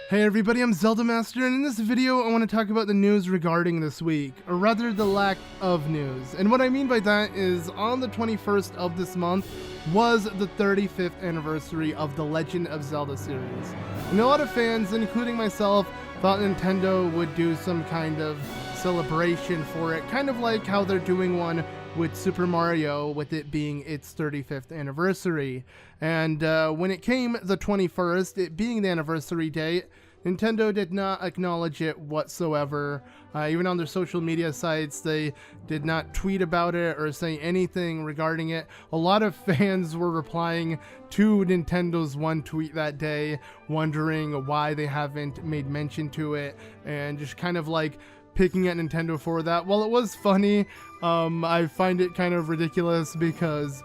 Hey everybody, I'm Zelda Master, and in this video I want to talk about the news regarding this week, or rather the lack of news. And what I mean by that is, on the 21st of this month was the 35th anniversary of the Legend of Zelda series. And a lot of fans, including myself, thought Nintendo would do some kind of celebration for it, kind of like how they're doing one with Super Mario, with it being its 35th anniversary. And when it came the 21st, it being the anniversary date, Nintendo did not acknowledge it whatsoever. Even on their social media sites, they did not tweet about it or say anything regarding it. A lot of fans were replying to Nintendo's one tweet that day, wondering why they haven't made mention to it, and just kind of like picking at Nintendo for that. While it was funny, I find it kind of ridiculous because,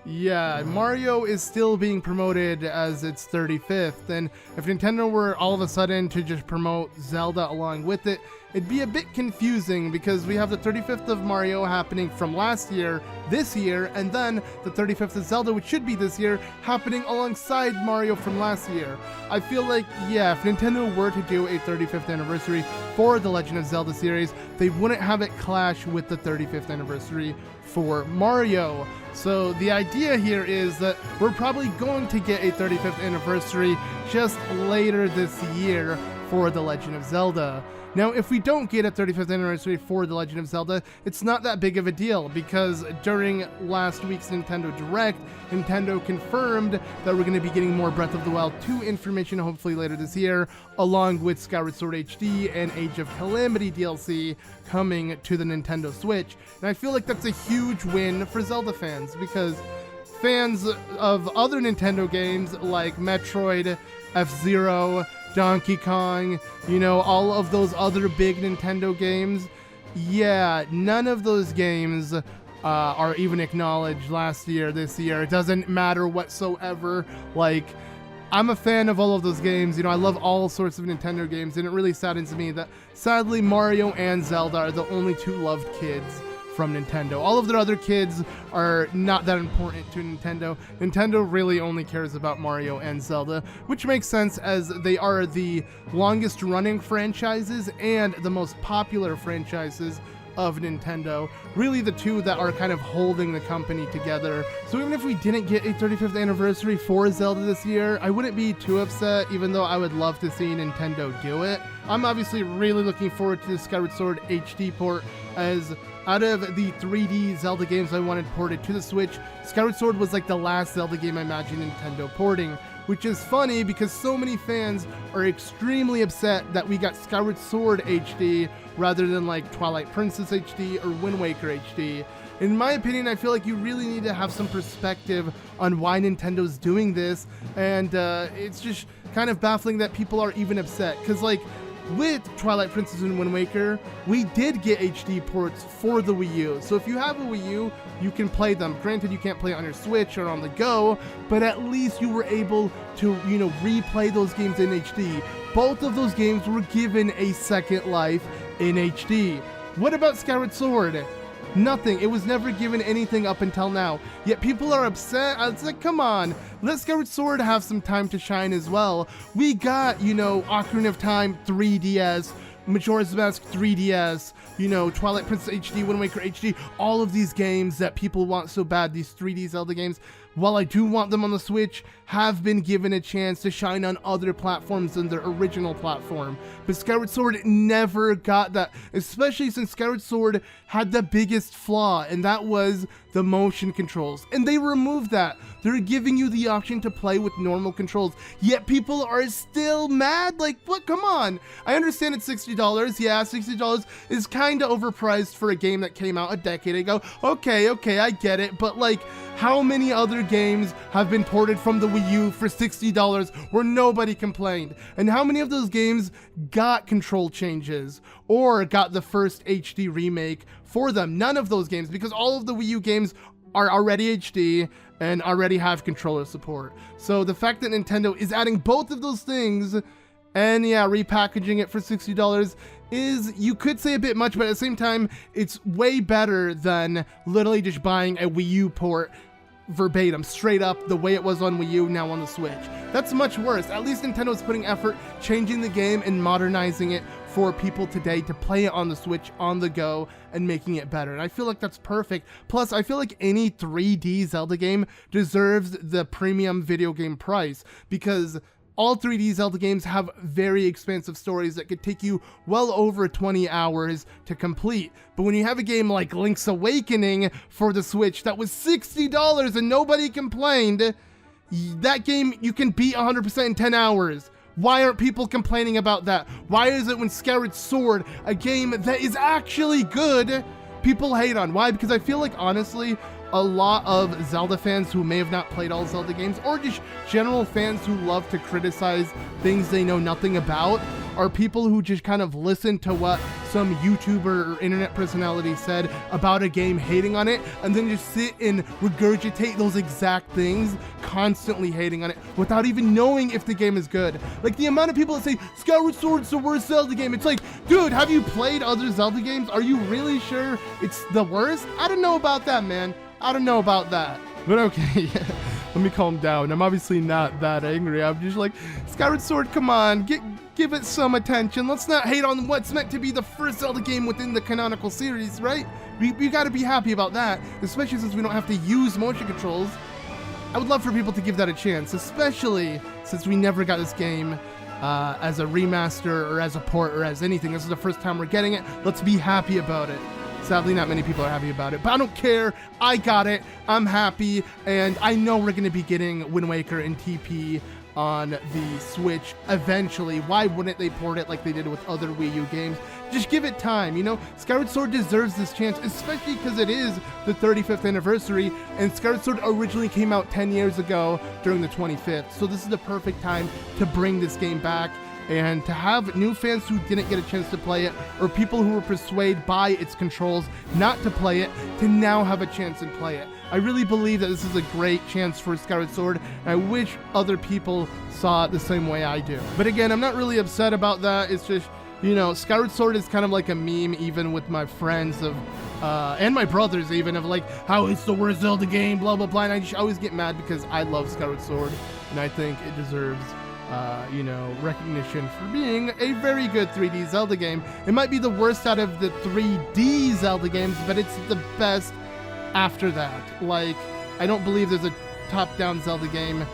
yeah, Mario is still being promoted as its 35th, and if Nintendo were all of a sudden to just promote Zelda along with it, it'd be a bit confusing because we have the 35th of Mario happening from last year, this year, and then the 35th of Zelda, which should be this year, happening alongside Mario from last year. I feel like, yeah, if Nintendo were to do a 35th anniversary for the Legend of Zelda series, they wouldn't have it clash with the 35th anniversary for Mario. So the idea here is that we're probably going to get a 35th anniversary just later this year for the Legend of Zelda. Now, if we don't get a 35th anniversary for The Legend of Zelda, it's not that big of a deal, because during last week's Nintendo Direct, Nintendo confirmed that we're going to be getting more Breath of the Wild 2 information hopefully later this year, along with Skyward Sword HD and Age of Calamity DLC coming to the Nintendo Switch. And I feel like that's a huge win for Zelda fans, because fans of other Nintendo games like Metroid, F-Zero, Donkey Kong, you know, all of those other big Nintendo games, yeah, none of those games are even acknowledged last year, this year. It doesn't matter whatsoever. Like, I'm a fan of all of those games. You know, I love all sorts of Nintendo games, and it really saddens me that, sadly, Mario and Zelda are the only two loved kids from Nintendo. All of their other kids are not that important to Nintendo. Nintendo really only cares about Mario and Zelda, which makes sense as they are the longest running franchises and the most popular franchises of Nintendo. Really the two that are kind of holding the company together. So even if we didn't get a 35th anniversary for Zelda this year, I wouldn't be too upset, even though I would love to see Nintendo do it. I'm obviously really looking forward to the Skyward Sword HD port, as out of the 3D Zelda games I wanted ported to the Switch, Skyward Sword was like the last Zelda game I imagined Nintendo porting, which is funny because so many fans are extremely upset that we got Skyward Sword HD rather than like Twilight Princess HD or Wind Waker HD. In my opinion, I feel like you really need to have some perspective on why Nintendo's doing this, and it's just kind of baffling that people are even upset, because like, with Twilight Princess and Wind Waker, we did get HD ports for the Wii U. So if you have a Wii U, you can play them. Granted, you can't play it on your Switch or on the go, but at least you were able to, you know, replay those games in HD. Both of those games were given a second life in HD. What about Skyward Sword? Nothing. It was never given anything up until now. Yet people are upset. It's like, come on, let Skyward Sword have some time to shine as well. We got, you know, Ocarina of Time 3DS, Majora's Mask 3DS, you know, Twilight Princess HD, Wind Waker HD, all of these games that people want so bad, these 3D Zelda games, while I do want them on the Switch, have been given a chance to shine on other platforms than their original platform. But Skyward Sword never got that, especially since Skyward Sword had the biggest flaw, and that was the motion controls. And they removed that. They're giving you the option to play with normal controls, yet people are still mad. Like, what? Come on. I understand it's $60. Yeah, $60 is kind of overpriced for a game that came out a decade ago. Okay, I get it. But like, how many other games have been ported from the Wii U for $60 where nobody complained? And how many of those games got control changes or got the first HD remake for them? None of those games, because all of the Wii U games are already HD and already have controller support. So the fact that Nintendo is adding both of those things and, yeah, repackaging it for $60 is, you could say, a bit much, but at the same time, it's way better than literally just buying a Wii U port verbatim, straight up, the way it was on Wii U, now on the Switch. That's much worse. At least Nintendo's putting effort changing the game and modernizing it for people today to play it on the Switch on the go and making it better. And I feel like that's perfect. Plus, I feel like any 3D Zelda game deserves the premium video game price, because all 3D Zelda games have very expansive stories that could take you well over 20 hours to complete. But when you have a game like Link's Awakening for the Switch that was $60 and nobody complained, that game you can beat 100% in 10 hours. Why aren't people complaining about that? Why is it when Skyward Sword, a game that is actually good, people hate on? Why? Because I feel like, honestly, a lot of Zelda fans who may have not played all Zelda games, or just general fans who love to criticize things they know nothing about, are people who just kind of listen to what some YouTuber or internet personality said about a game, hating on it, and then just sit and regurgitate those exact things, constantly hating on it, without even knowing if the game is good. Like, the amount of people that say, Skyward Sword's the worst Zelda game, it's like, dude, have you played other Zelda games? Are you really sure it's the worst? I don't know about that, man. I don't know about that. But okay, let me calm down. I'm obviously not that angry. I'm just like, Skyward Sword, come on, give it some attention. Let's not hate on what's meant to be the first Zelda game within the canonical series, right? We gotta be happy about that, especially since we don't have to use motion controls. I would love for people to give that a chance, especially since we never got this game as a remaster or as a port or as anything. This is the first time we're getting it. Let's be happy about it. Sadly, not many people are happy about it, but I don't care. I got it. I'm happy, and I know we're going to be getting Wind Waker and TP on the Switch eventually. Why wouldn't they port it like they did with other Wii U games? Just give it time, you know? Skyward Sword deserves this chance, especially because it is the 35th anniversary, and Skyward Sword originally came out 10 years ago during the 25th, so this is the perfect time to bring this game back, and to have new fans who didn't get a chance to play it, or people who were persuaded by its controls not to play it, to now have a chance and play it. I really believe that this is a great chance for Skyward Sword, and I wish other people saw it the same way I do. But again, I'm not really upset about that. It's just, you know, Skyward Sword is kind of like a meme even with my friends of, and my brothers even, of like, how it's the worst Zelda game, blah, blah, blah, and I just always get mad because I love Skyward Sword, and I think it deserves you know, recognition for being a very good 3D Zelda game. It might be the worst out of the 3D Zelda games, but it's the best after that. Like, I don't believe there's a top-down Zelda game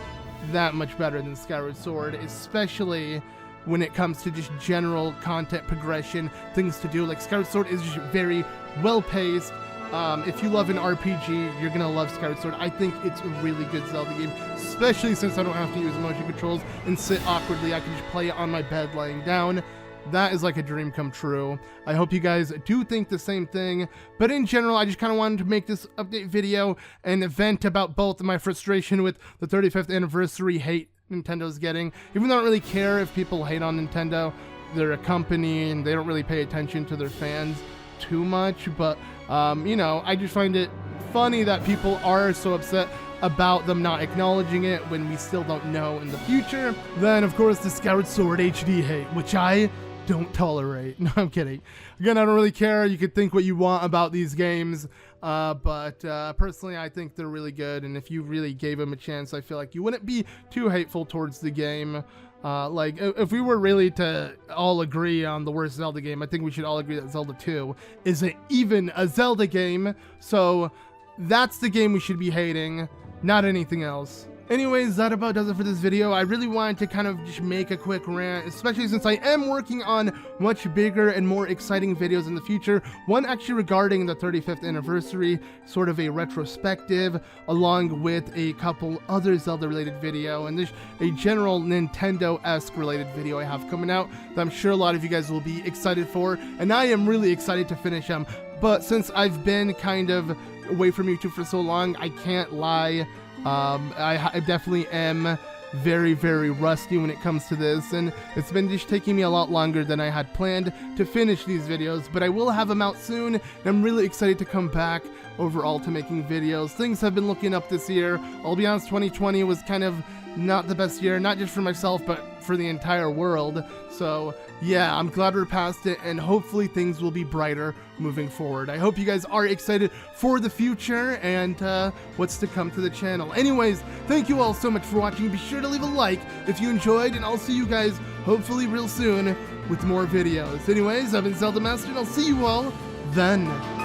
that much better than Skyward Sword, especially when it comes to just general content progression, things to do. Like, Skyward Sword is just very well-paced. If you love an RPG, you're gonna love Skyward Sword. I think it's a really good Zelda game, especially since I don't have to use motion controls and sit awkwardly. I can just play it on my bed laying down. That is like a dream come true. I hope you guys do think the same thing, but in general, I just kind of wanted to make this update video and vent about both my frustration with the 35th anniversary hate Nintendo's getting. Even though I don't really care if people hate on Nintendo, they're a company and they don't really pay attention to their fans too much, but you know, I just find it funny that people are so upset about them not acknowledging it when we still don't know in the future. Then, of course, the Skyward Sword HD hate, which I don't tolerate. No, I'm kidding. Again, I don't really care. You could think what you want about these games, but personally, I think they're really good, and if you really gave them a chance, I feel like you wouldn't be too hateful towards the game. Like, if we were really to all agree on the worst Zelda game, I think we should all agree that Zelda 2 isn't even a Zelda game, so that's the game we should be hating, not anything else. Anyways, that about does it for this video. I really wanted to kind of just make a quick rant, especially since I am working on much bigger and more exciting videos in the future. One actually regarding the 35th anniversary, sort of a retrospective, along with a couple other Zelda related video, and there's a general Nintendo-esque related video I have coming out that I'm sure a lot of you guys will be excited for, and I am really excited to finish them. But since I've been kind of away from YouTube for so long, I can't lie. I definitely am very, very rusty when it comes to this, and it's been just taking me a lot longer than I had planned to finish these videos, but I will have them out soon, and I'm really excited to come back overall to making videos. Things have been looking up this year. I'll be honest, 2020 was kind of not the best year, not just for myself, but for the entire world. So yeah, I'm glad we're past it, and hopefully things will be brighter moving forward. I hope you guys are excited for the future and what's to come to the channel. Anyways, thank you all so much for watching. Be sure to leave a like if you enjoyed, and I'll see you guys hopefully real soon with more videos. Anyways, I've been Zelda Master, and I'll see you all then.